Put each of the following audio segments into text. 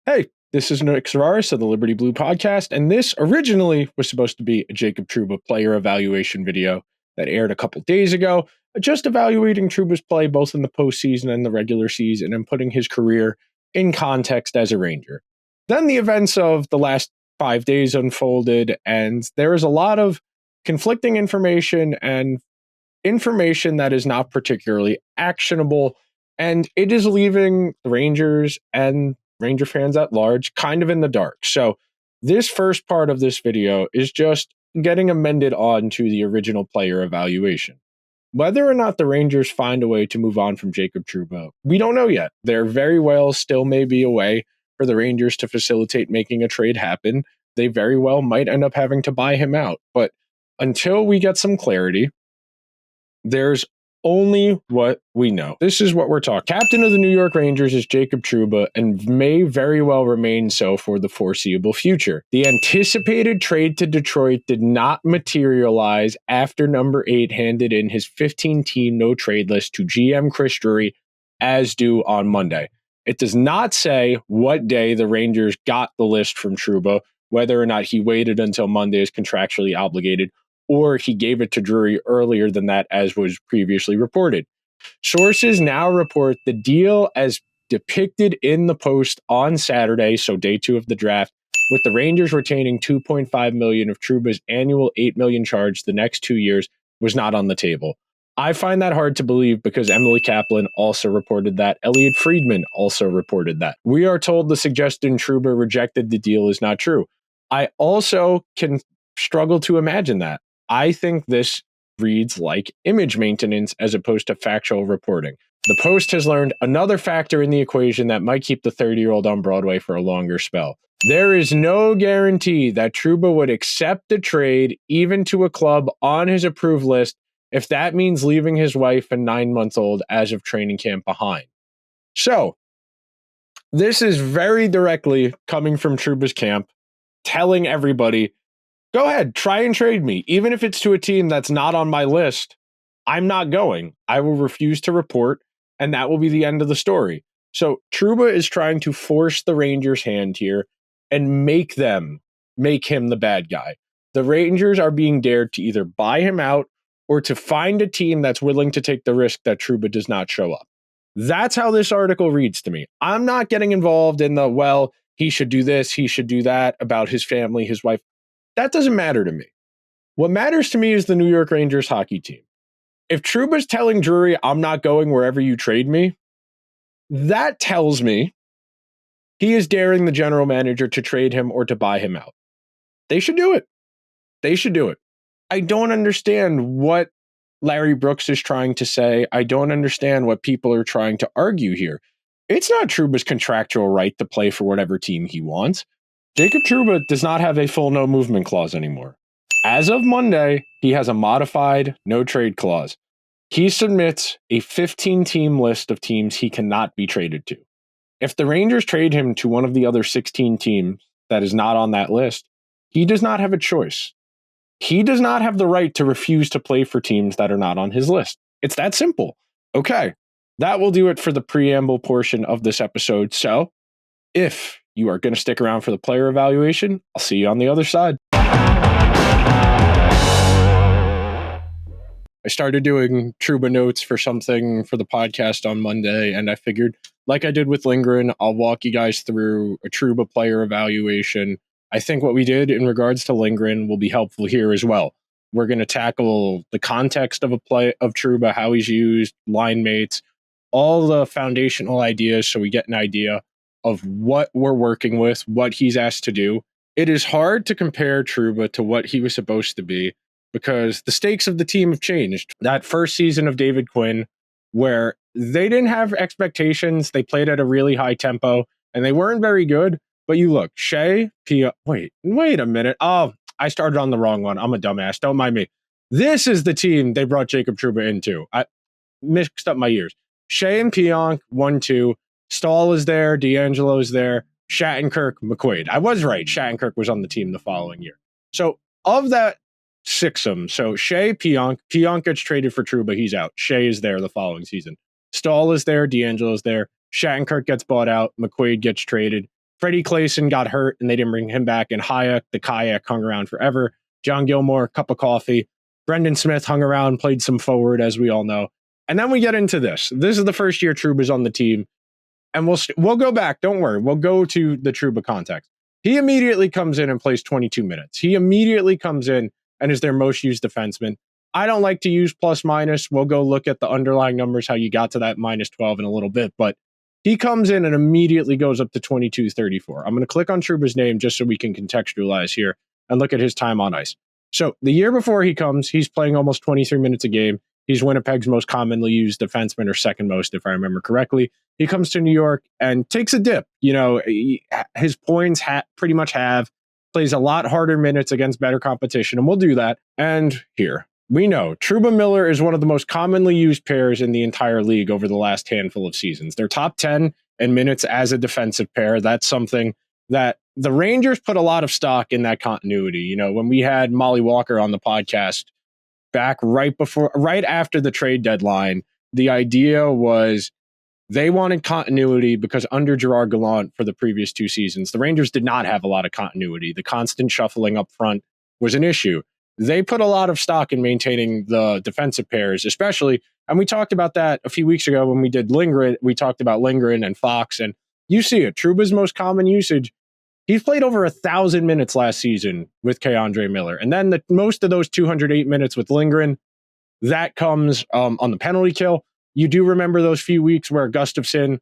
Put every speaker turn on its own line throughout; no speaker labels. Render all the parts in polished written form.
Hey, this is Nick Zararis of the Liberty Blue podcast, and this originally was supposed to be a Jacob Trouba player evaluation video that aired a couple days ago, just evaluating Trouba's play both in the postseason and the regular season and putting his career in context as a Ranger. Then the events of the last 5 days unfolded, and there is a lot of conflicting information and information that is not particularly actionable, and it is leaving the Rangers and Ranger fans at large kind of in the dark. So this first part of this video is just getting amended on to the original player evaluation. Whether or not the Rangers find a way to move on from Jacob Trouba, we don't know yet. There very well still may be a way for the Rangers to facilitate making a trade happen. They very well might end up having to buy him out. But until we get some clarity, there's only what we know. This is what we're talking. Captain of the New York Rangers is Jacob Trouba and may very well remain so for the foreseeable future. The anticipated trade to Detroit did not materialize after number 8 handed in his 15-team no-trade list to GM Chris Drury as due on Monday. It does not say what day the Rangers got the list from Trouba, whether or not he waited until Monday is contractually obligated, or he gave it to Drury earlier than that, as was previously reported. Sources now report the deal as depicted in the Post on Saturday, so day 2 of the draft, with the Rangers retaining $2.5 million of Trouba's annual $8 million charge the next 2 years, was not on the table. I find that hard to believe because Emily Kaplan also reported that. Elliot Friedman also reported that. We are told the suggestion Trouba rejected the deal is not true. I also can struggle to imagine that. I think this reads like image maintenance as opposed to factual reporting. The Post has learned another factor in the equation that might keep the 30-year-old on Broadway for a longer spell. There is no guarantee that Trouba would accept the trade, even to a club on his approved list, if that means leaving his wife and 9-month-old as of training camp behind. So, this is very directly coming from Trouba's camp, telling everybody, go ahead, try and trade me. Even if it's to a team that's not on my list, I'm not going. I will refuse to report, and that will be the end of the story. So Trouba is trying to force the Rangers' hand here and make him the bad guy. The Rangers are being dared to either buy him out or to find a team that's willing to take the risk that Trouba does not show up. That's how this article reads to me. I'm not getting involved in the, well, he should do this, he should do that, about his family, his wife. That doesn't matter to me. What matters to me is the New York Rangers hockey team. If Trouba's telling Drury, I'm not going wherever you trade me, that tells me he is daring the general manager to trade him or to buy him out. They should do it. They should do it. I don't understand what Larry Brooks is trying to say. I don't understand what people are trying to argue here. It's not Trouba's contractual right to play for whatever team he wants. Jacob Trouba does not have a full no movement clause anymore. As of Monday, he has a modified no trade clause. He submits a 15-team list of teams he cannot be traded to. If the Rangers trade him to one of the other 16 teams that is not on that list, he does not have a choice. He does not have the right to refuse to play for teams that are not on his list. It's that simple. Okay, that will do it for the preamble portion of this episode. So, if you are going to stick around for the player evaluation, I'll see you on the other side. I started doing Trouba notes for something for the podcast on Monday, and I figured, like I did with Lindgren, I'll walk you guys through a Trouba player evaluation. I think what we did in regards to Lindgren will be helpful here as well. We're going to tackle the context of a play of Trouba, how he's used, line mates, all the foundational ideas so we get an idea of what we're working with, what he's asked to do. It is hard to compare Trouba to what he was supposed to be because the stakes of the team have changed. That first season of David Quinn, where they didn't have expectations, they played at a really high tempo, and they weren't very good. But you look, wait a minute. Oh, I started on the wrong one. I'm a dumbass. Don't mind me. This is the team they brought Jacob Trouba into. I mixed up my years. Shea and Pionk, 1-2. Stahl is there. D'Angelo is there. Shattenkirk, McQuaid. I was right. Shattenkirk was on the team the following year. So of that sixum, so Shea, Pionk gets traded for Trouba. He's out. Shea is there the following season. Stahl is there. D'Angelo is there. Shattenkirk gets bought out. McQuaid gets traded. Freddie Clayson got hurt and they didn't bring him back. And Hayek, the kayak, hung around forever. John Gilmore, cup of coffee. Brendan Smith hung around, played some forward, as we all know. And then we get into this. This is the first year Trouba's on the team. And we'll go back. Don't worry. We'll go to the Trouba context. He immediately comes in and plays 22 minutes. He immediately comes in and is their most used defenseman. I don't like to use plus minus. We'll go look at the underlying numbers, how you got to that minus 12 in a little bit. But he comes in and immediately goes up to 22-34. I'm going to click on Trouba's name just so we can contextualize here and look at his time on ice. So the year before he comes, he's playing almost 23 minutes a game. He's Winnipeg's most commonly used defenseman, or second most, if I remember correctly. He comes to New York and takes a dip. His points pretty much plays a lot harder minutes against better competition, and we'll do that. And here, we know Trouba Miller is one of the most commonly used pairs in the entire league over the last handful of seasons. They're top 10 in minutes as a defensive pair. That's something that the Rangers put a lot of stock in, that continuity. When we had Molly Walker on the podcast back right after the trade deadline, the idea was they wanted continuity because under Gerard Gallant for the previous 2 seasons, the Rangers did not have a lot of continuity. The constant shuffling up front was an issue. They put a lot of stock in maintaining the defensive pairs, especially, and we talked about that a few weeks ago when we did Lindgren. We talked about Lindgren and Fox, and you see it. Trouba's most common usage, he's played over 1,000 minutes last season with K'Andre Miller. And then most of those 208 minutes with Lindgren, that comes on the penalty kill. You do remember those few weeks where Gustafsson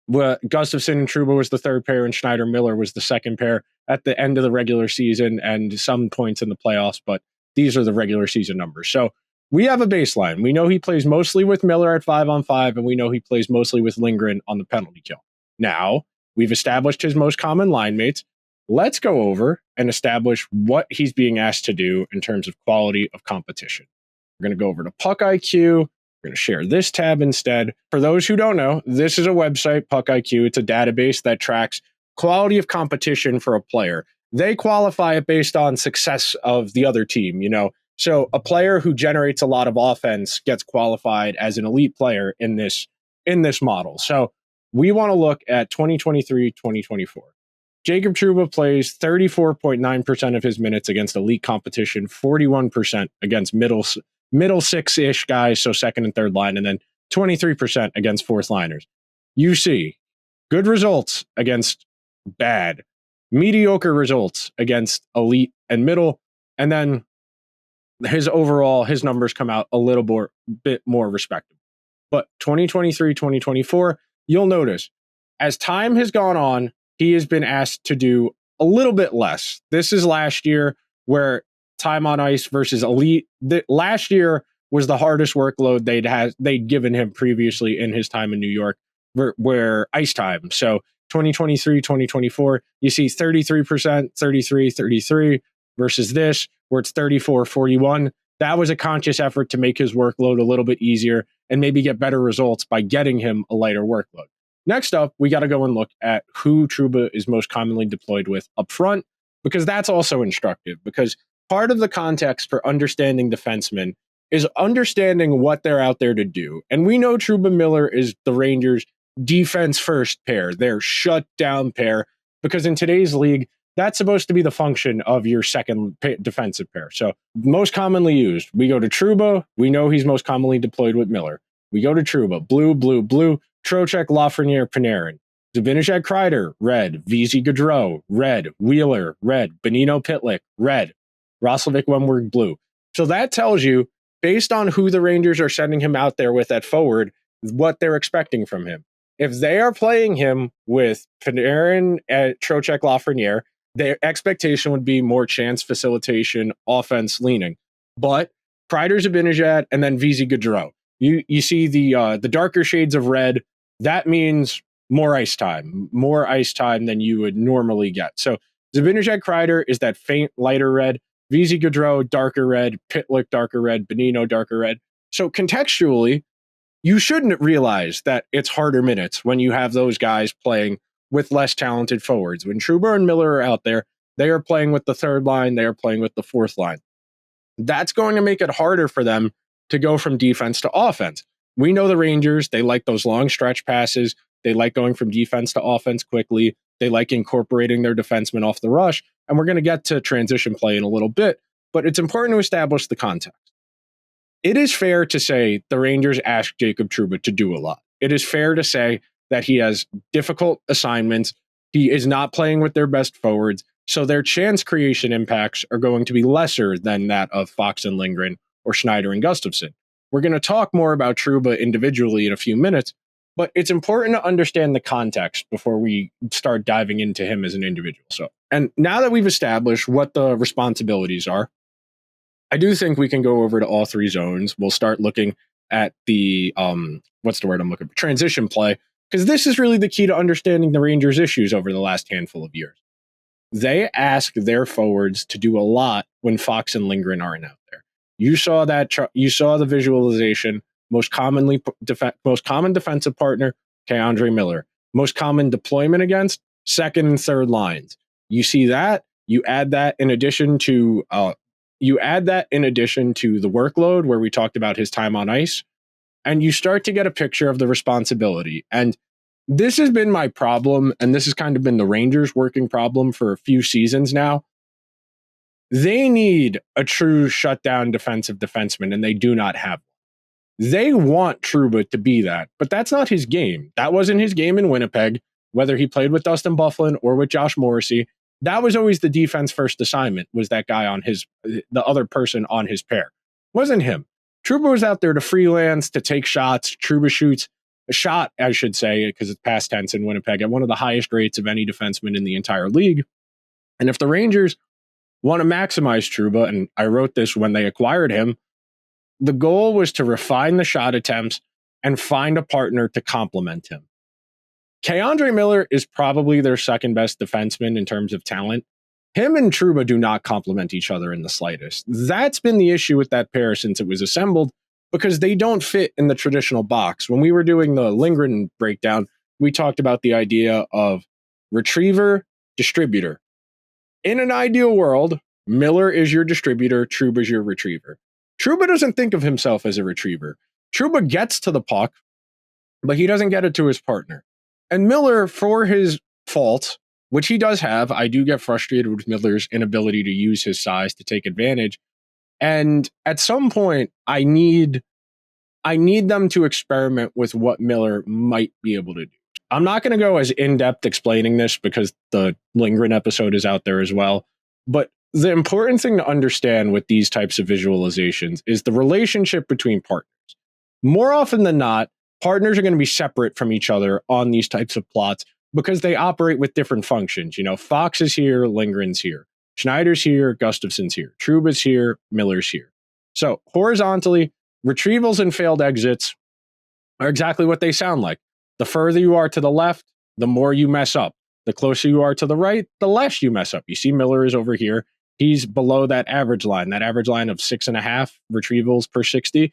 and Trouba was the third pair and Schneider Miller was the second pair at the end of the regular season and some points in the playoffs, but these are the regular season numbers. So we have a baseline. We know he plays mostly with Miller at 5-on-5, and we know he plays mostly with Lindgren on the penalty kill. Now, we've established his most common line mates. Let's go over and establish what he's being asked to do in terms of quality of competition. We're going to go over to Puck IQ. We're going to share this tab instead. For those who don't know, this is a website, Puck IQ. It's a database that tracks quality of competition for a player. They qualify it based on success of the other team, So a player who generates a lot of offense gets qualified as an elite player in this model. So we want to look at 2023-2024. Jacob Trouba plays 34.9% of his minutes against elite competition, 41% against middle six-ish guys, so second and third line, and then 23% against fourth liners. You see good results against bad, mediocre results against elite and middle, and then his numbers come out a little bit more respectable. But 2023-2024, you'll notice as time has gone on, he has been asked to do a little bit less. This is last year where time on ice versus elite. Last year was the hardest workload they'd given him previously in his time in New York, where ice time. So 2023-2024, you see 33%, 33 versus this, where it's 34-41. That was a conscious effort to make his workload a little bit easier and maybe get better results by getting him a lighter workload. Next up, we got to go and look at who Trouba is most commonly deployed with up front, because that's also instructive, because part of the context for understanding defensemen is understanding what they're out there to do. And we know Trouba Miller is the Rangers' defense first pair, their shutdown pair, because in today's league, that's supposed to be the function of your second defensive pair. So most commonly used, we go to Trouba. We know he's most commonly deployed with Miller. We go to Trouba, blue, Trocheck, Lafreniere, Panarin. Zibanejad, Kreider, red. VZ, Gaudreau, red. Wheeler, red. Bonino, Pitlick, red. Roslovic, Wemberg, blue. So that tells you, based on who the Rangers are sending him out there with at forward, what they're expecting from him. If they are playing him with Panarin, Trocheck, Lafreniere, their expectation would be more chance, facilitation, offense leaning. But Kreider, Zibanejad, and then VZ, Gaudreau. You see the darker shades of red. That means more ice time than you would normally get. So Zibanejad, Kreider is that faint, lighter red. VZ, Gaudreau, darker red. Pitlick, darker red. Bonino, darker red. So contextually, you shouldn't realize that it's harder minutes when you have those guys playing with less talented forwards. When Trouba and Miller are out there, they are playing with the third line. They are playing with the fourth line. That's going to make it harder for them to go from defense to offense. We know the Rangers, they like those long stretch passes. They like going from defense to offense quickly. They like incorporating their defensemen off the rush. And we're going to get to transition play in a little bit, but it's important to establish the context. It is fair to say the Rangers asked Jacob Trouba to do a lot. It is fair to say that he has difficult assignments. He is not playing with their best forwards, so their chance creation impacts are going to be lesser than that of Fox and Lindgren or Schneider and Gustafsson. We're going to talk more about Trouba individually in a few minutes, but it's important to understand the context before we start diving into him as an individual. And now that we've established what the responsibilities are, I do think we can go over to all three zones. We'll start looking at the what's the word I'm looking for? Transition play, because this is really the key to understanding the Rangers' issues over the last handful of years. They ask their forwards to do a lot when Fox and Lindgren aren't out there. You saw that. You saw the visualization. Most common defensive partner, K'Andre Miller. Most common deployment against second and third lines. You see that. You add that in addition to the workload where we talked about his time on ice, and you start to get a picture of the responsibility. And this has been my problem, and this has kind of been the Rangers' working problem for a few seasons now. They need a true shutdown defensive defenseman, and they do not have one. They want Trouba to be that, but that's not his game. That wasn't his game in Winnipeg, whether he played with Dustin Byfuglien or with Josh Morrissey. That was always the defense first assignment, was that guy on the other person on his pair. Wasn't him. Trouba was out there to freelance, to take shots. Trouba shoots a shot, I should say, because it's past tense in Winnipeg, at one of the highest rates of any defenseman in the entire league. And if the Rangers want to maximize Trouba, and I wrote this when they acquired him, the goal was to refine the shot attempts and find a partner to complement him. K'Andre Miller is probably their second best defenseman in terms of talent. Him and Trouba do not complement each other in the slightest. That's been the issue with that pair since it was assembled, because they don't fit in the traditional box. When we were doing the Lindgren breakdown, we talked about the idea of retriever, distributor. In an ideal world, Miller is your distributor, Trouba is your retriever. Trouba doesn't think of himself as a retriever. Trouba gets to the puck, but he doesn't get it to his partner. And Miller, for his fault, which he does have, I do get frustrated with Miller's inability to use his size to take advantage. And at some point, I need them to experiment with what Miller might be able to do. I'm not going to go as in-depth explaining this because the Lindgren episode is out there as well. But the important thing to understand with these types of visualizations is the relationship between partners. More often than not, partners are going to be separate from each other on these types of plots because they operate with different functions. You know, Fox is here, Lindgren's here. Schneider's here, Gustafsson's here. Trouba's here, Miller's here. So horizontally, retrievals and failed exits are exactly what they sound like. The further you are to the left, the more you mess up. The closer you are to the right, the less you mess up. You see Miller is over here. He's below that average line of 6.5 retrievals per 60.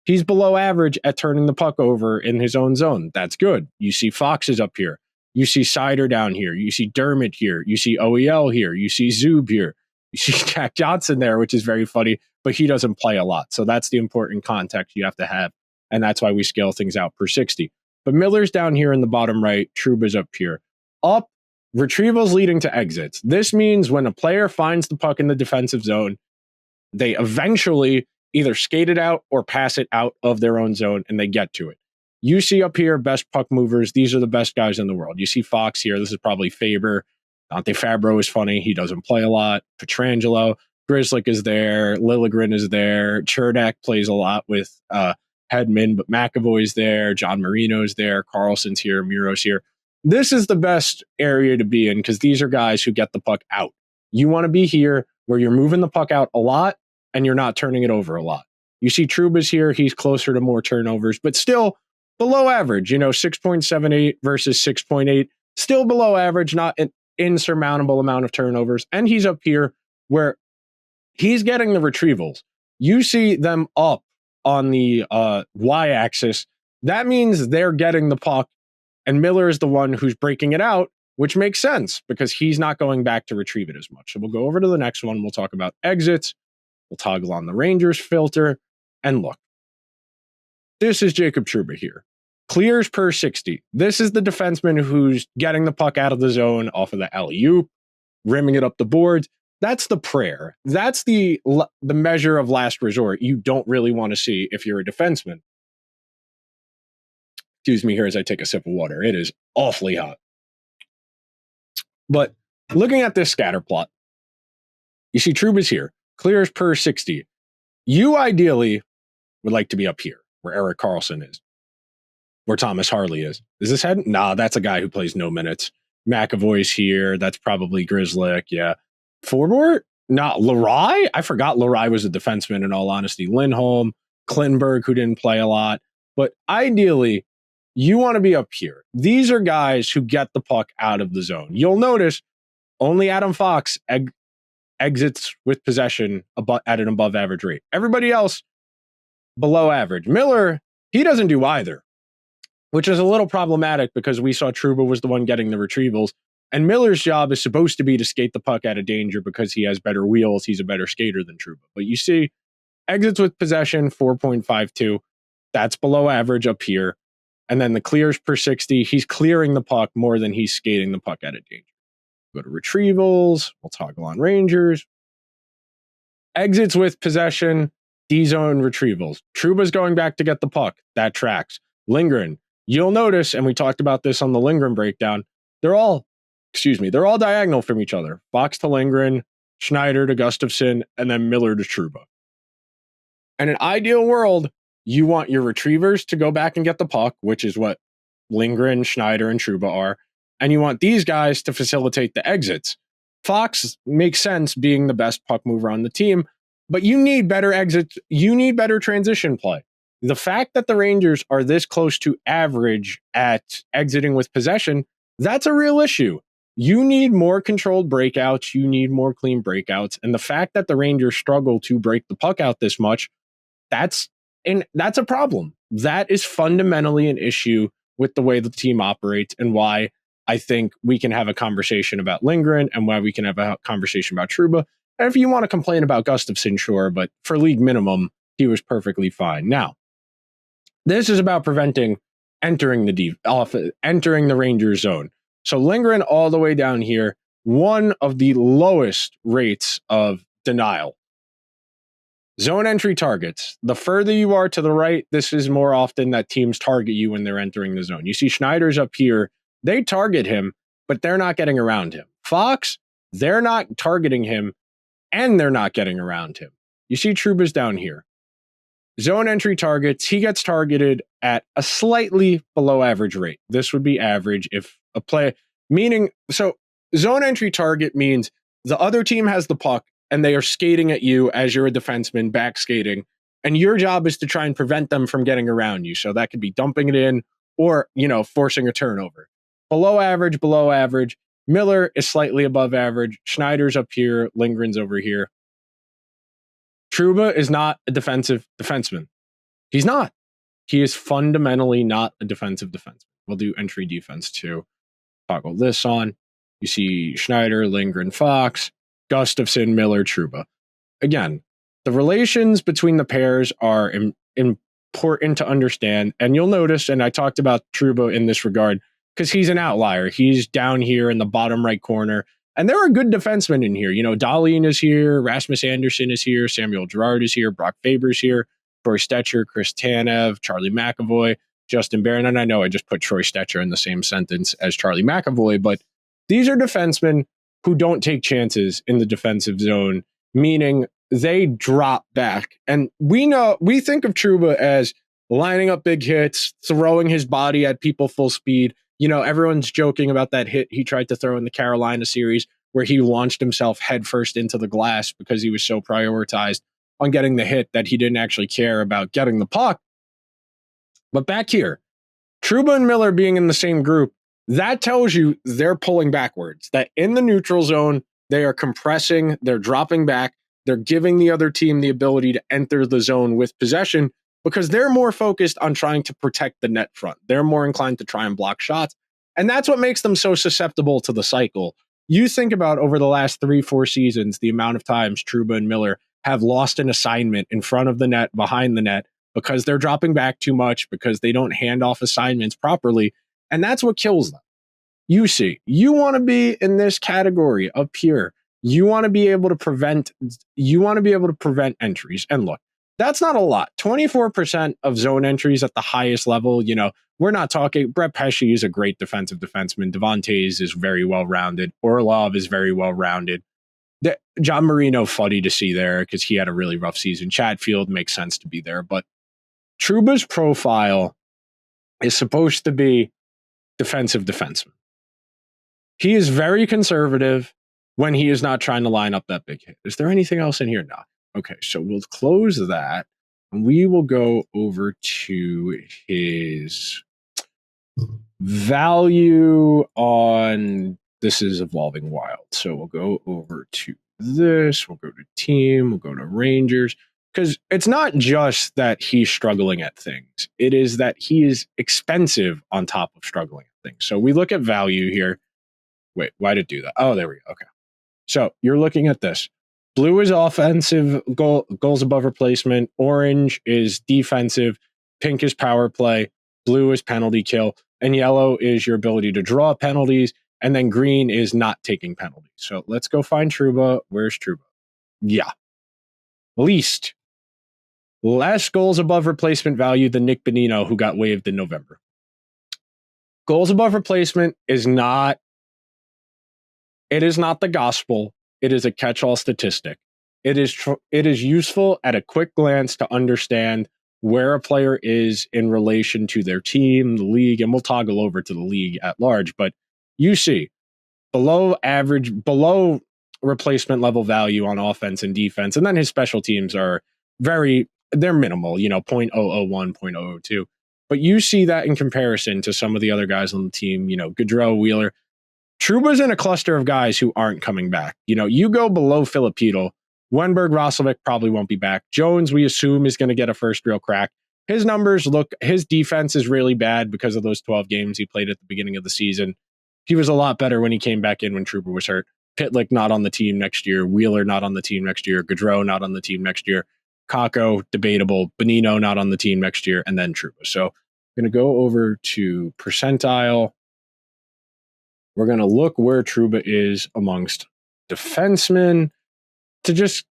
He's below average at turning the puck over in his own zone. That's good. You see Fox is up here. You see Seider down here. You see Dermott here. You see OEL here. You see Zub here. You see Jack Johnson there, which is very funny, but he doesn't play a lot. So that's the important context you have to have. And that's why we scale things out per 60. But Miller's down here in the bottom right. Trouba's up here. Up, retrievals leading to exits. This means when a player finds the puck in the defensive zone, they eventually either skate it out or pass it out of their own zone and they get to it. You see up here, best puck movers. These are the best guys in the world. You see Fox here. This is probably Faber. Dante Fabro is funny. He doesn't play a lot. Pietrangelo. Grzelcyk is there. Liljegren is there. Chernak plays a lot with Hedman, but McAvoy's there. John Marino's there. Carlson's here. Miro's here. This is the best area to be in because these are guys who get the puck out. You want to be here where you're moving the puck out a lot and you're not turning it over a lot. You see Trouba's here. He's closer to more turnovers, but still below average, 6.78 versus 6.8, still below average, not an insurmountable amount of turnovers. And he's up here where he's getting the retrievals. You see them up on the y-axis. That means they're getting the puck, and Miller is the one who's breaking it out, which makes sense because he's not going back to retrieve it as much. So we'll go over to the next one. We'll talk about exits. We'll toggle on the Rangers filter. And look, this is Jacob Trouba here. Clears per 60. This is the defenseman who's getting the puck out of the zone off of the alley-oop, rimming it up the boards. That's the prayer. That's the measure of last resort you don't really want to see if you're a defenseman. Excuse me here as I take a sip of water. It is awfully hot. But looking at this scatter plot, you see Trouba's here. Clears per 60. You ideally would like to be up here, where Erik Karlsson is, where Thomas Harley is. Is this head? Nah, that's a guy who plays no minutes. McAvoy's here. That's probably Grizzlick. Yeah. Forward? Not Laraï? I forgot Laraï was a defenseman, in all honesty. Lindholm, Klinberg, who didn't play a lot. But ideally, you want to be up here. These are guys who get the puck out of the zone. You'll notice only Adam Fox exits with possession at an above average rate. Everybody else below average. Miller, he doesn't do either, which is a little problematic because we saw Trouba was the one getting the retrievals. And Miller's job is supposed to be to skate the puck out of danger because he has better wheels. He's a better skater than Trouba. But you see, exits with possession, 4.52. That's below average up here. And then the clears per 60, he's clearing the puck more than he's skating the puck out of danger. Go to retrievals. We'll toggle on Rangers. Exits with possession, D-zone retrievals. Trouba's going back to get the puck. That tracks. Lindgren. You'll notice, and we talked about this on the Lindgren breakdown, they're all diagonal from each other. Fox to Lindgren, Schneider to Gustafsson, and then Miller to Trouba. In an ideal world, you want your retrievers to go back and get the puck, which is what Lindgren, Schneider, and Trouba are. And you want these guys to facilitate the exits. Fox makes sense being the best puck mover on the team, but you need better exits. You need better transition play. The fact that the Rangers are this close to average at exiting with possession, that's a real issue. You need more controlled breakouts. You need more clean breakouts. And the fact that the Rangers struggle to break the puck out this much, that's a problem. That is fundamentally an issue with the way the team operates and why I think we can have a conversation about Lindgren and why we can have a conversation about Trouba. And if you want to complain about Gustafsson, sure, but for league minimum, he was perfectly fine. Now, this is about preventing entering the Rangers zone. So Lindgren all the way down here, one of the lowest rates of denial. Zone entry targets. The further you are to the right, this is more often that teams target you when they're entering the zone. You see Schneider's up here. They target him, but they're not getting around him. Fox, they're not targeting him, and they're not getting around him. You see Trouba's down here. Zone entry targets, he gets targeted at a slightly below average rate. This would be average if a play, meaning, so zone entry target means the other team has the puck and they are skating at you as you're a defenseman, back skating, and your job is to try and prevent them from getting around you. So that could be dumping it in or, forcing a turnover. Below average. Miller is slightly above average. Schneider's up here. Lindgren's over here. Trouba is not a defensive defenseman. He's not. He is fundamentally not a defensive defenseman. We'll do entry defense too. Toggle this on. You see Schneider, Lindgren, Fox, Gustafsson, Miller, Trouba. Again, the relations between the pairs are important to understand. And you'll notice, and I talked about Trouba in this regard, because he's an outlier. He's down here in the bottom right corner. And there are good defensemen in here. Dahlin is here. Rasmus Anderson is here. Samuel Girard is here. Brock Faber's here. Troy Stecher, Chris Tanev, Charlie McAvoy, Justin Barron. And I know I just put Troy Stecher in the same sentence as Charlie McAvoy, but these are defensemen who don't take chances in the defensive zone, meaning they drop back. And we think of Trouba as lining up big hits, throwing his body at people full speed. Everyone's joking about that hit he tried to throw in the Carolina series where he launched himself headfirst into the glass because he was so prioritized on getting the hit that he didn't actually care about getting the puck. But back here, Trouba and Miller being in the same group, that tells you they're pulling backwards, that in the neutral zone, they are compressing, they're dropping back, they're giving the other team the ability to enter the zone with possession because they're more focused on trying to protect the net front. They're more inclined to try and block shots. And that's what makes them so susceptible to the cycle. You think about over the last 3-4 seasons, the amount of times Trouba and Miller have lost an assignment in front of the net, behind the net, because they're dropping back too much, because they don't hand off assignments properly. And that's what kills them. You see, you want to be in this category up here. You want to be able to prevent entries. And look, that's not a lot. 24% of zone entries at the highest level. We're not talking. Brett Pesce is a great defensive defenseman. Devontae is very well rounded. Orlov is very well rounded. John Marino, funny to see there because he had a really rough season. Chatfield makes sense to be there. But Trouba's profile is supposed to be defensive defenseman. He is very conservative when he is not trying to line up that big hit. Is there anything else in here? No. Okay, so we'll close that. And we will go over to his value on this is Evolving Wild. So we'll go over to this. We'll go to team. We'll go to Rangers. Because it's not just that he's struggling at things. It is that he is expensive on top of struggling at things. So we look at value here. Wait, why did it do that? Oh, there we go. Okay. So you're looking at this. Blue is offensive, goals above replacement. Orange is defensive. Pink is power play. Blue is penalty kill. And yellow is your ability to draw penalties. And then green is not taking penalties. So let's go find Trouba. Where's Trouba? Yeah. Less goals above replacement value than Nick Bonino, who got waived in November. Goals above replacement is not the gospel. It is a catch-all statistic. It is useful at a quick glance to understand where a player is in relation to their team, the league, and we'll toggle over to the league at large. But you see, below replacement level value on offense and defense, and then his special teams are they're minimal, 0.001, 0.002. But you see that in comparison to some of the other guys on the team, Gaudreau, Wheeler. Trouba's in a cluster of guys who aren't coming back. You go below Filipino, Wenberg, Roslovic probably won't be back. Jones, we assume, is going to get a first real crack. His defense is really bad because of those 12 games he played at the beginning of the season. He was a lot better when he came back in when Trouba was hurt. Pitlick not on the team next year. Wheeler not on the team next year. Gaudreau not on the team next year. Kakko, debatable. Bonino not on the team next year. And then Trouba. So I'm going to go over to percentile. We're going to look where Trouba is amongst defensemen to just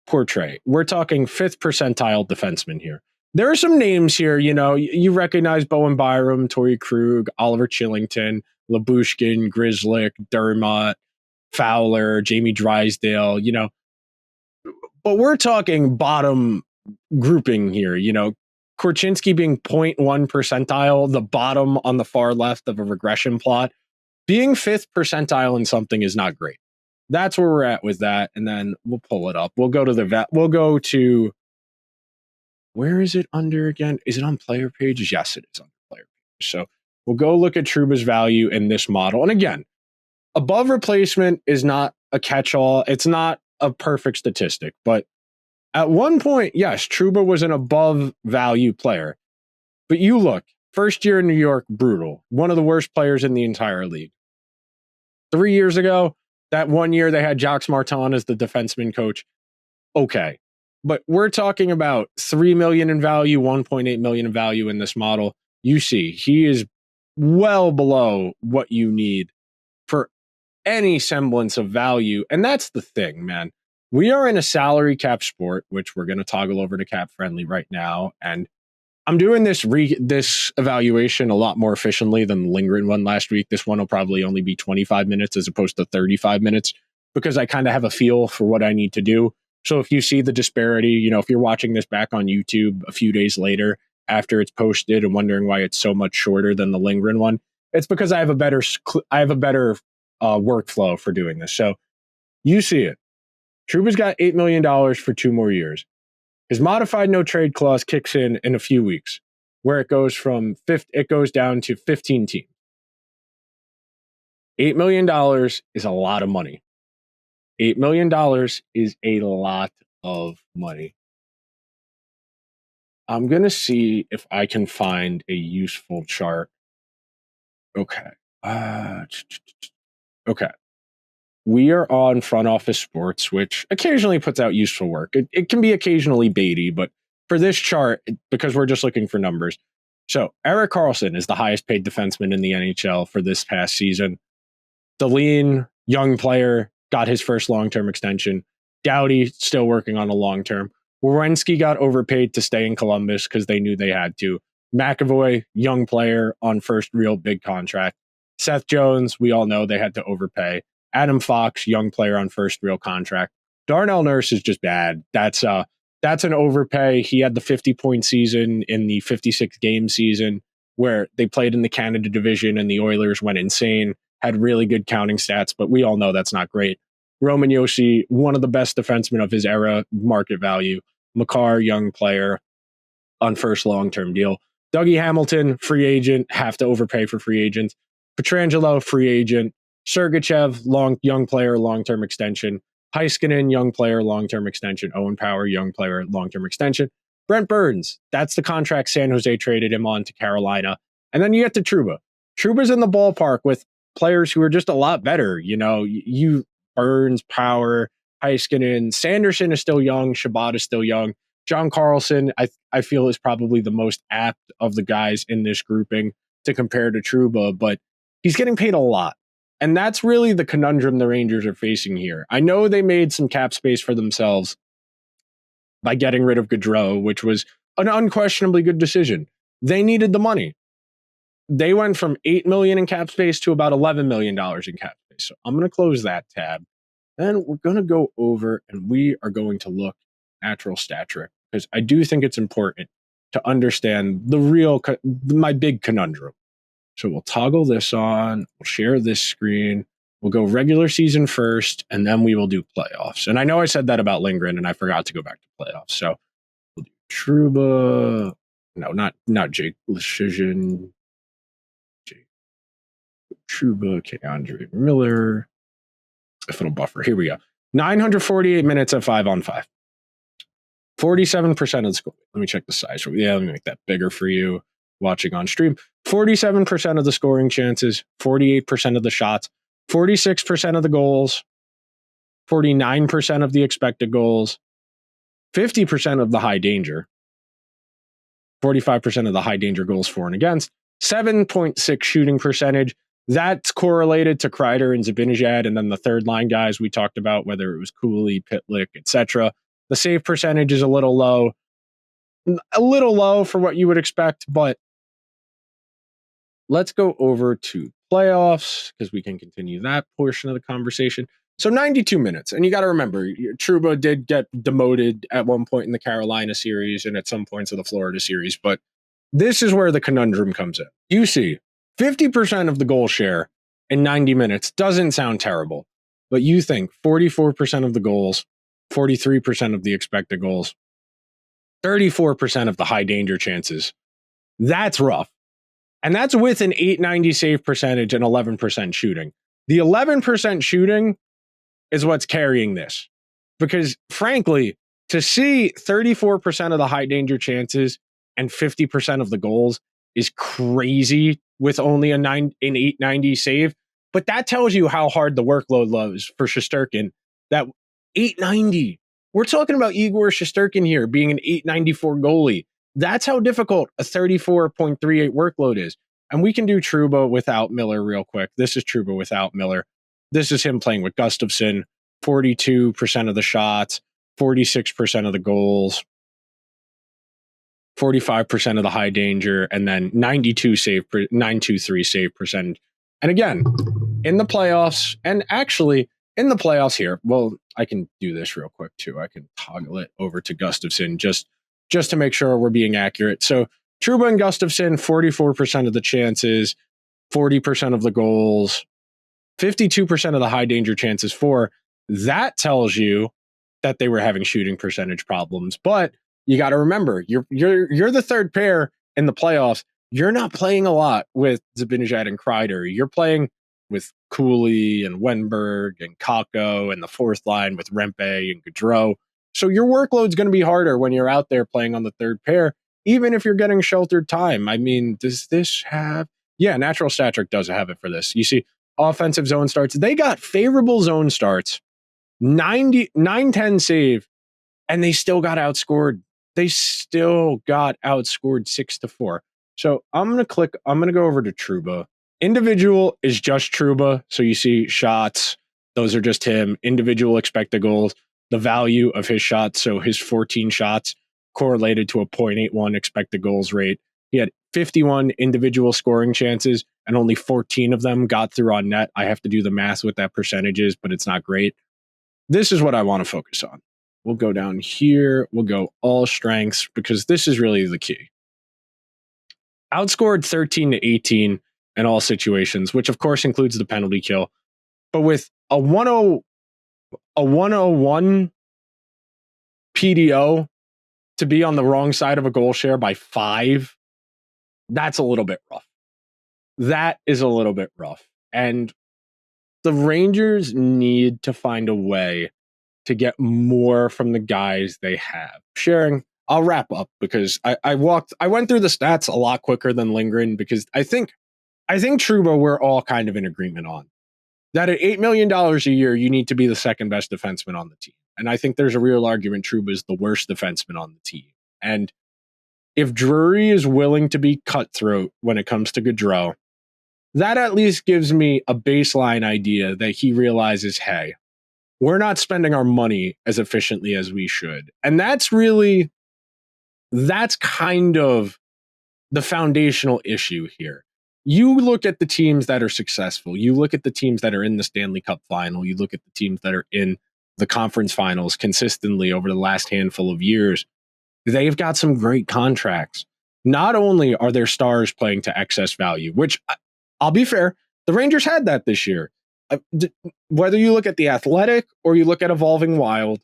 portray. We're talking 5th percentile defenseman here. There are some names here, you recognize Bowen Byram, Torrey Krug, Oliver Chillington, Labushkin, Grzelcyk, Dermott, Fowler, Jamie Drysdale, but we're talking bottom grouping here, Korchinski being 0.1 percentile, the bottom on the far left of a regression plot. Being 5th percentile in something is not great. That's where we're at with that. And then we'll pull it up. We'll go to where is it under again? Is it on player pages? Yes, it is on player pages. So we'll go look at Trouba's value in this model. And again, above replacement is not a catch-all. It's not a perfect statistic. But at one point, yes, Trouba was an above value player. But you look, first year in New York, brutal. One of the worst players in the entire league. 3 years ago, that 1 year they had Jacques Martin as the defenseman coach. Okay. But we're talking about $3 million in value, $1.8 million in value in this model. You see, he is well below what you need for any semblance of value. And that's the thing, man. We are in a salary cap sport, which we're going to toggle over to cap friendly right now. And I'm doing this evaluation a lot more efficiently than the Lindgren one last week. This one will probably only be 25 minutes as opposed to 35 minutes because I kind of have a feel for what I need to do. So if you see the disparity, if you're watching this back on YouTube a few days later after it's posted and wondering why it's so much shorter than the Lindgren one, it's because I have a better workflow for doing this. So you see it. Trouba's got $8 million for 2 more years. His modified no trade clause kicks in a few weeks, where it goes down to 15 teams. $8 million is a lot of money. $8 million is a lot of money. I'm going to see if I can find a useful chart. Okay. Okay. We are on Front Office Sports, which occasionally puts out useful work. It can be occasionally baity, but for this chart, because we're just looking for numbers. So Erik Karlsson is the highest paid defenseman in the NHL for this past season. Dahlin, young player, got his first long-term extension. Doughty still working on a long-term. Werenski got overpaid to stay in Columbus because they knew they had to. McAvoy, young player on first real big contract. Seth Jones, we all know they had to overpay. Adam Fox, young player on first real contract. Darnell Nurse is just bad. That's an overpay. He had the 50-point season in the 56-game season where they played in the Canada division and the Oilers went insane, had really good counting stats, but we all know that's not great. Roman Josi, one of the best defensemen of his era, market value. Makar, young player on first long-term deal. Dougie Hamilton, free agent, have to overpay for free agents. Pietrangelo, free agent. Sergachev, young player, long-term extension. Heiskanen, young player, long-term extension. Owen Power, young player, long-term extension. Brent Burns, that's the contract San Jose traded him on to Carolina. And then you get to Trouba. Trouba's in the ballpark with players who are just a lot better. You Burns, Power, Heiskanen. Sanderson is still young. Shabbat is still young. John Carlson, I feel, is probably the most apt of the guys in this grouping to compare to Trouba, but he's getting paid a lot. And that's really the conundrum the Rangers are facing here. I know they made some cap space for themselves by getting rid of Gaudreau, which was an unquestionably good decision. They needed the money. They went from $8 million in cap space to about $11 million in cap space. So I'm going to close that tab. Then we're going to go over and we are going to look at natural stat trick, because I do think it's important to understand my big conundrum. So we'll toggle this on, we'll share this screen, we'll go regular season first, and then we will do playoffs. And I know I said that about Lindgren, and I forgot to go back to playoffs. So we'll do Trouba, no, not Jake Leschyshyn, Jake Trouba, Andre Miller. If it'll buffer, here we go. 948 minutes at 5-on-5. 47% of the score. Let me check the size. Yeah, let me make that bigger for you watching on stream. 47% of the scoring chances, 48% of the shots, 46% of the goals, 49% of the expected goals, 50% of the high danger, 45% of the high danger goals for and against, 7.6 shooting percentage. That's correlated to Kreider and Zibanejad, and then the third line guys we talked about, whether it was Cooley, Pitlick, etc. The save percentage is a little low for what you would expect, but let's go over to playoffs because we can continue that portion of the conversation. So 92 minutes, and you got to remember, Trouba did get demoted at one point in the Carolina series and at some points of the Florida series, but this is where the conundrum comes in. You see 50% of the goal share in 90 minutes doesn't sound terrible, but you think 44% of the goals, 43% of the expected goals, 34% of the high danger chances. That's rough. And that's with an .890 save percentage and 11% shooting. The 11% shooting is what's carrying this. Because frankly, to see 34% of the high danger chances and 50% of the goals is crazy with only an .890 save. But that tells you how hard the workload was for Shesterkin. That .890. We're talking about Igor Shesterkin here being an .894 goalie. That's how difficult a 34.38 workload is. And we can do Trouba without Miller real quick. This is Trouba without Miller. This is him playing with Gustafsson. 42% of the shots, 46% of the goals, 45% of the high danger, and then 923 save percentage. And again, in the playoffs, and actually in the playoffs here, well, I can do this real quick too. I can toggle it over to Gustafsson just to make sure we're being accurate. So Trouba and Gustafsson, 44% of the chances, 40% of the goals, 52% of the high danger chances for. That tells you that they were having shooting percentage problems. But you got to remember, you're the third pair in the playoffs. You're not playing a lot with Zibanejad and Kreider. You're playing with Cooley and Wenberg and Kakko and the fourth line with Rempe and Gaudreau. So your workload's going to be harder when you're out there playing on the third pair, even if you're getting sheltered time. I mean, does this have... Yeah, Natural Stat Trick does have it for this. You see, offensive zone starts. They got favorable zone starts, 9-10 save, and they still got outscored. they still got outscored 6-4. So I'm going to go over to Trouba. Individual is just Trouba. So you see shots, those are just him. Individual expected goals, the value of his shots. So his 14 shots correlated to a 0.81 expected goals rate. He had 51 individual scoring chances and only 14 of them got through on net. I have to do the math with that percentages, but it's not great. This is what I want to focus on. We'll go down here. We'll go all strengths because this is really the key. Outscored 13-18 in all situations, which of course includes the penalty kill. But with a 101 PDO to be on the wrong side of a goal share by 5, that's a little bit rough. That is a little bit rough. And the Rangers need to find a way to get more from the guys they have. Sharing, I'll wrap up because I went through the stats a lot quicker than Lindgren because I think Trouba we're all kind of in agreement on. That at $8 million a year, you need to be the second best defenseman on the team. And I think there's a real argument Trouba is the worst defenseman on the team. And if Drury is willing to be cutthroat when it comes to Gaudreau, that at least gives me a baseline idea that he realizes, hey, we're not spending our money as efficiently as we should. And that's kind of the foundational issue here. You look at the teams that are successful. You look at the teams that are in the Stanley Cup final. You look at the teams that are in the conference finals consistently over the last handful of years. They've got some great contracts. Not only are their stars playing to excess value, which I'll be fair, the Rangers had that this year. Whether you look at the Athletic or you look at Evolving Wild,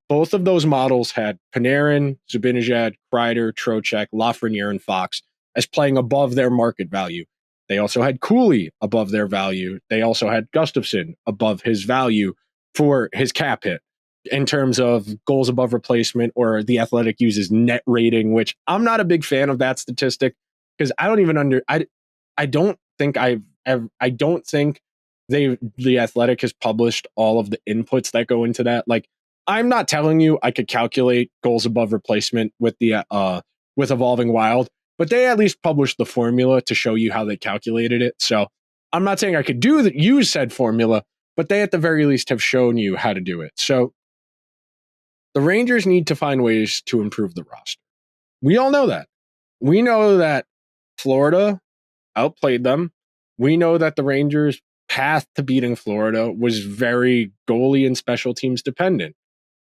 both of those models had Panarin, Zibanejad, Kreider, Trocheck, Lafreniere, and Fox as playing above their market value. They also had Cooley above their value. They also had Gustafsson above his value for his cap hit in terms of goals above replacement, or the Athletic uses net rating, which I'm not a big fan of that statistic because I don't think the Athletic has published all of the inputs that go into that. Like, I'm not telling you I could calculate goals above replacement with Evolving Wild, but they at least published the formula to show you how they calculated it. So I'm not saying I could use said formula, but they at the very least have shown you how to do it. So the Rangers need to find ways to improve the roster. We all know that. We know that Florida outplayed them. We know that the Rangers' path to beating Florida was very goalie and special teams dependent.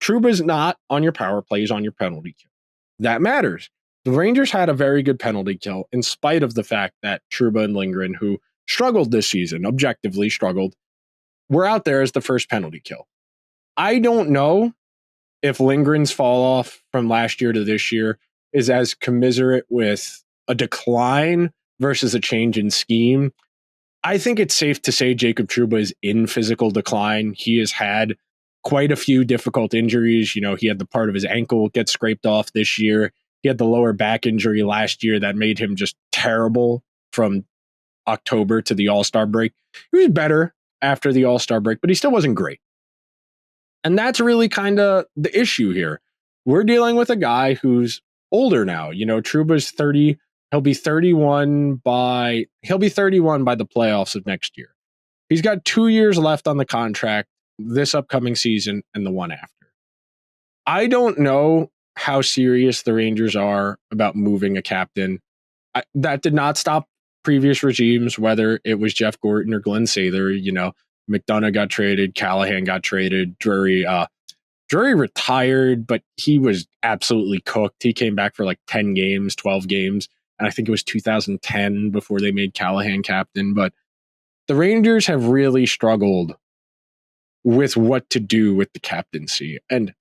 Trouba's not on your power plays, on your penalty kill. That matters. The Rangers had a very good penalty kill in spite of the fact that Trouba and Lindgren, who struggled this season, objectively struggled, were out there as the first penalty kill. I don't know if Lindgren's fall off from last year to this year is as commiserate with a decline versus a change in scheme. I think it's safe to say Jacob Trouba is in physical decline. He has had quite a few difficult injuries. You know, he had the part of his ankle get scraped off this year. He had the lower back injury last year that made him just terrible from October to the All-Star break. He was better after the All-Star break, but he still wasn't great. And that's really kind of the issue here. We're dealing with a guy who's older now. You know, Trouba's 30. He'll be 31 by the playoffs of next year. He's got 2 years left on the contract this upcoming season and the one after. I don't know how serious the Rangers are about moving a captain. That did not stop previous regimes, whether it was Jeff Gorton or Glenn Sather. You know, McDonough got traded, Callahan got traded, Drury retired, but he was absolutely cooked. He came back for like 10 games, 12 games. And I think it was 2010 before they made Callahan captain. But the Rangers have really struggled with what to do with the captaincy. And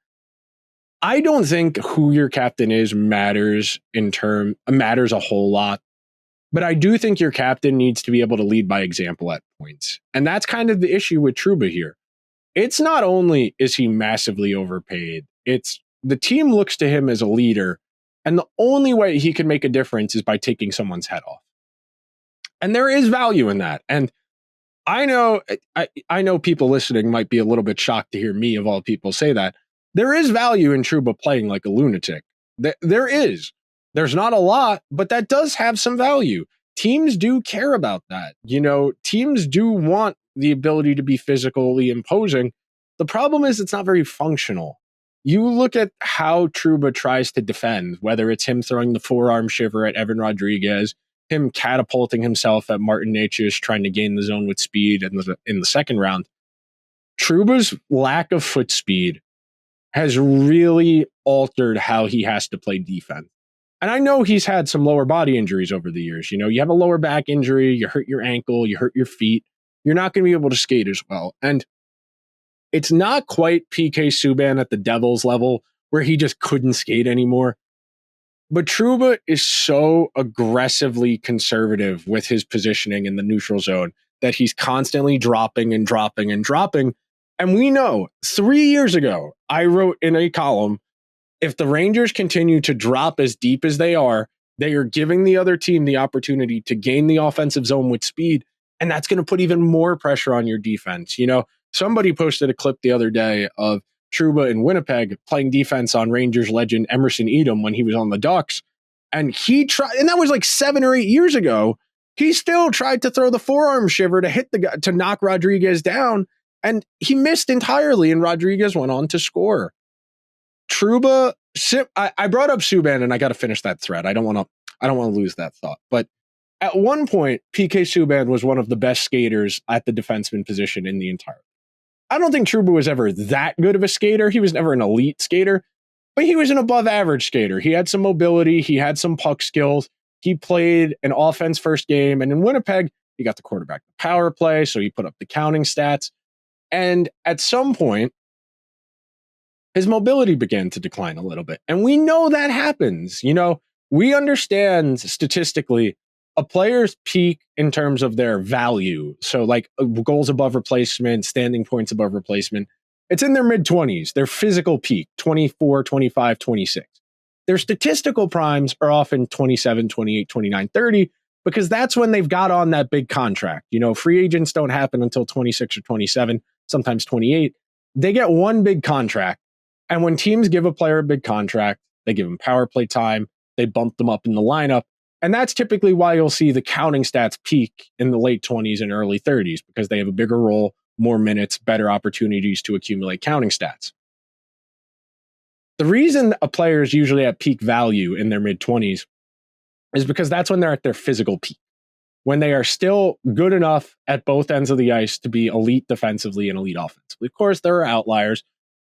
I don't think who your captain is matters a whole lot. But I do think your captain needs to be able to lead by example at points. And that's kind of the issue with Trouba here. It's not only is he massively overpaid, it's the team looks to him as a leader. And the only way he can make a difference is by taking someone's head off. And there is value in that. And I know people listening might be a little bit shocked to hear me, of all people, say that. There is value in Trouba playing like a lunatic. There is. There's not a lot, but that does have some value. Teams do care about that. Teams do want the ability to be physically imposing. The problem is it's not very functional. You look at how Trouba tries to defend, whether it's him throwing the forearm shiver at Evan Rodriguez, him catapulting himself at Martin Necas, trying to gain the zone with speed in the second round. Trouba's lack of foot speed has really altered how he has to play defense. And I know he's had some lower body injuries over the years. You have a lower back injury, you hurt your ankle, you hurt your feet. You're not going to be able to skate as well. And it's not quite PK Subban at the Devils level where he just couldn't skate anymore. But Trouba is so aggressively conservative with his positioning in the neutral zone that he's constantly dropping and dropping and dropping. And we know 3 years ago, I wrote in a column, if the Rangers continue to drop as deep as they are giving the other team the opportunity to gain the offensive zone with speed. And that's going to put even more pressure on your defense. Somebody posted a clip the other day of Trouba in Winnipeg playing defense on Rangers legend Emerson Edom when he was on the Ducks. And he tried, and that was like 7 or 8 years ago. He still tried to throw the forearm shiver to hit the guy, to knock Rodriguez down. And he missed entirely, and Rodriguez went on to score. Trouba, I brought up Subban, and I got to finish that thread. I don't want to lose that thought. But at one point, PK Subban was one of the best skaters at the defenseman position in the entire. I don't think Trouba was ever that good of a skater. He was never an elite skater, but he was an above average skater. He had some mobility. He had some puck skills. He played an offense first game. And in Winnipeg, he got the quarterback the power play. So he put up the counting stats. And at some point, his mobility began to decline a little bit. And we know that happens. We understand statistically a player's peak in terms of their value. So like goals above replacement, standing points above replacement, it's in their mid-20s. Their physical peak, 24, 25, 26. Their statistical primes are often 27, 28, 29, 30, because that's when they've got on that big contract. Free agents don't happen until 26 or 27, sometimes 28. They get one big contract. And when teams give a player a big contract, they give them power play time, they bump them up in the lineup. And that's typically why you'll see the counting stats peak in the late 20s and early 30s, because they have a bigger role, more minutes, better opportunities to accumulate counting stats. The reason a player is usually at peak value in their mid-20s is because that's when they're at their physical peak, when they are still good enough at both ends of the ice to be elite defensively and elite offensively. Of course, there are outliers,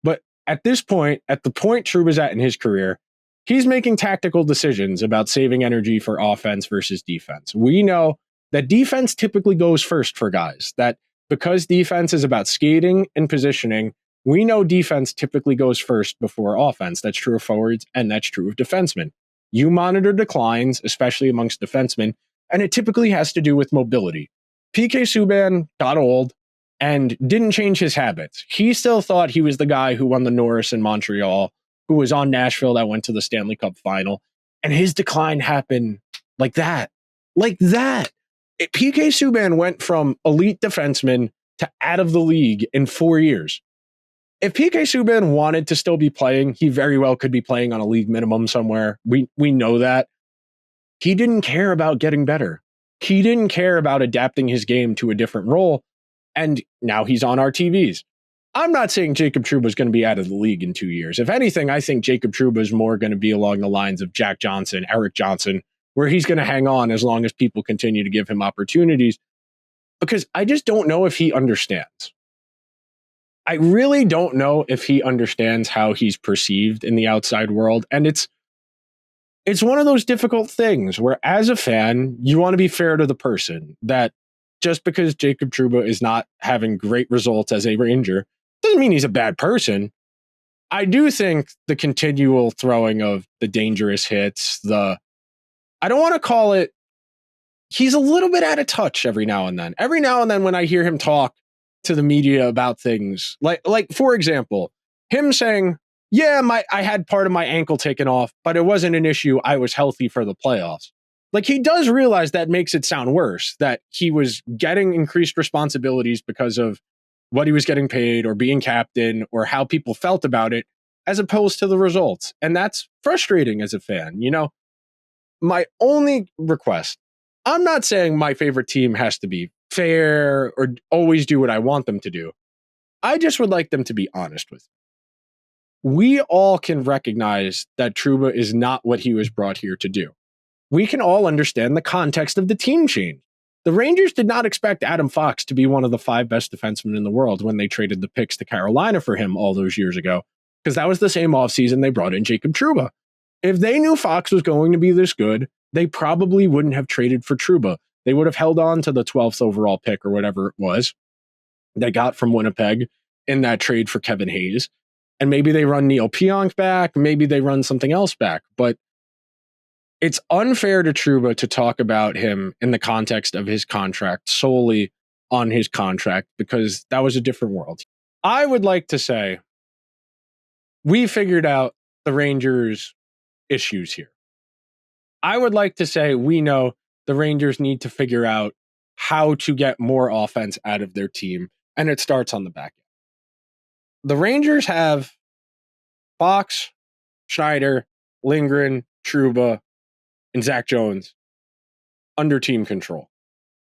but at this point, at the point Trouba's at in his career, he's making tactical decisions about saving energy for offense versus defense. We know that defense typically goes first for guys, that because defense is about skating and positioning, we know defense typically goes first before offense. That's true of forwards, and that's true of defensemen. You monitor declines, especially amongst defensemen, and it typically has to do with mobility. PK Subban got old and didn't change his habits. He still thought he was the guy who won the Norris in Montreal, who was on Nashville that went to the Stanley Cup final. And his decline happened like that. PK Subban went from elite defenseman to out of the league in 4 years. If PK Subban wanted to still be playing, he very well could be playing on a league minimum somewhere. We know that. He didn't care about getting better. He didn't care about adapting his game to a different role. And now he's on our TVs. I'm not saying Jacob Trouba is going to be out of the league in 2 years. If anything, I think Jacob Trouba is more going to be along the lines of Jack Johnson, Eric Johnson, where he's going to hang on as long as people continue to give him opportunities, because I just don't know if he understands. I really don't know if he understands how he's perceived in the outside world. And it's one of those difficult things where as a fan, you want to be fair to the person, that just because Jacob Trouba is not having great results as a Ranger doesn't mean he's a bad person. I do think the continual throwing of the dangerous hits, I don't want to call it, he's a little bit out of touch every now and then. Every now and then when I hear him talk to the media about things, like for example, him saying, yeah, I had part of my ankle taken off, but it wasn't an issue. I was healthy for the playoffs. Like, he does realize that makes it sound worse, that he was getting increased responsibilities because of what he was getting paid or being captain or how people felt about it. as opposed to the results. And that's frustrating as a fan. My only request, I'm not saying my favorite team has to be fair or always do what I want them to do. I just would like them to be honest with me. We all can recognize that Trouba is not what he was brought here to do. We can all understand the context of the team change. The Rangers did not expect Adam Fox to be one of the 5 best defensemen in the world when they traded the picks to Carolina for him all those years ago, because that was the same offseason they brought in Jacob Trouba. If they knew Fox was going to be this good, they probably wouldn't have traded for Trouba. They would have held on to the 12th overall pick or whatever it was they got from Winnipeg in that trade for Kevin Hayes. And maybe they run Neil Pionk back. Maybe they run something else back. But it's unfair to Trouba to talk about him in the context of his contract, solely on his contract, because that was a different world. I would like to say we figured out the Rangers' issues here. I would like to say we know the Rangers need to figure out how to get more offense out of their team, and it starts on the back end. The Rangers have Fox, Schneider, Lindgren, Trouba, and Zach Jones under team control.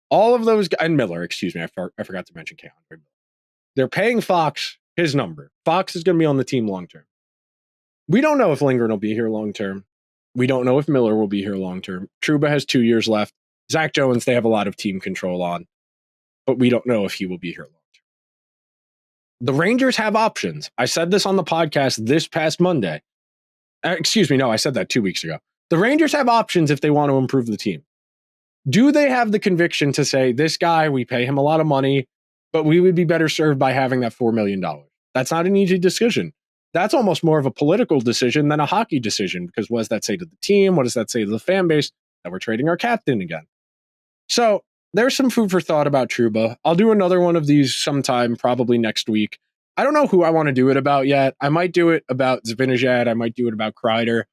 All of those, and Miller, excuse me, I forgot to mention Keon. They're paying Fox his number. Fox is going to be on the team long term. We don't know if Lindgren will be here long term. We don't know if Miller will be here long term. Trouba has 2 years left. Zach Jones, they have a lot of team control on, but we don't know if he will be here long term. The Rangers have options. I said this on the podcast this past Monday. Excuse me, no, I said that 2 weeks ago. The Rangers have options if they want to improve the team. Do they have the conviction to say, this guy, we pay him a lot of money, but we would be better served by having that $4 million? That's not an easy decision. That's almost more of a political decision than a hockey decision, because what does that say to the team? What does that say to the fan base? That we're trading our captain again. So there's some food for thought about Trouba. I'll do another one of these sometime, probably next week. I don't know who I want to do it about yet. I might do it about Zibanejad. I might do it about Kreider.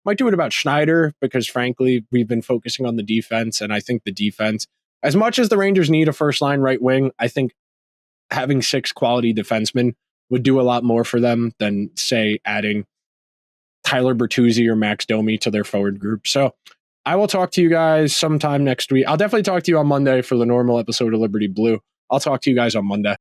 Might do it about Schneider, because frankly, we've been focusing on the defense, and I think the defense, as much as the Rangers need a first-line right wing, I think having 6 quality defensemen would do a lot more for them than, say, adding Tyler Bertuzzi or Max Domi to their forward group. So I will talk to you guys sometime next week. I'll definitely talk to you on Monday for the normal episode of Liberty Blue. I'll talk to you guys on Monday.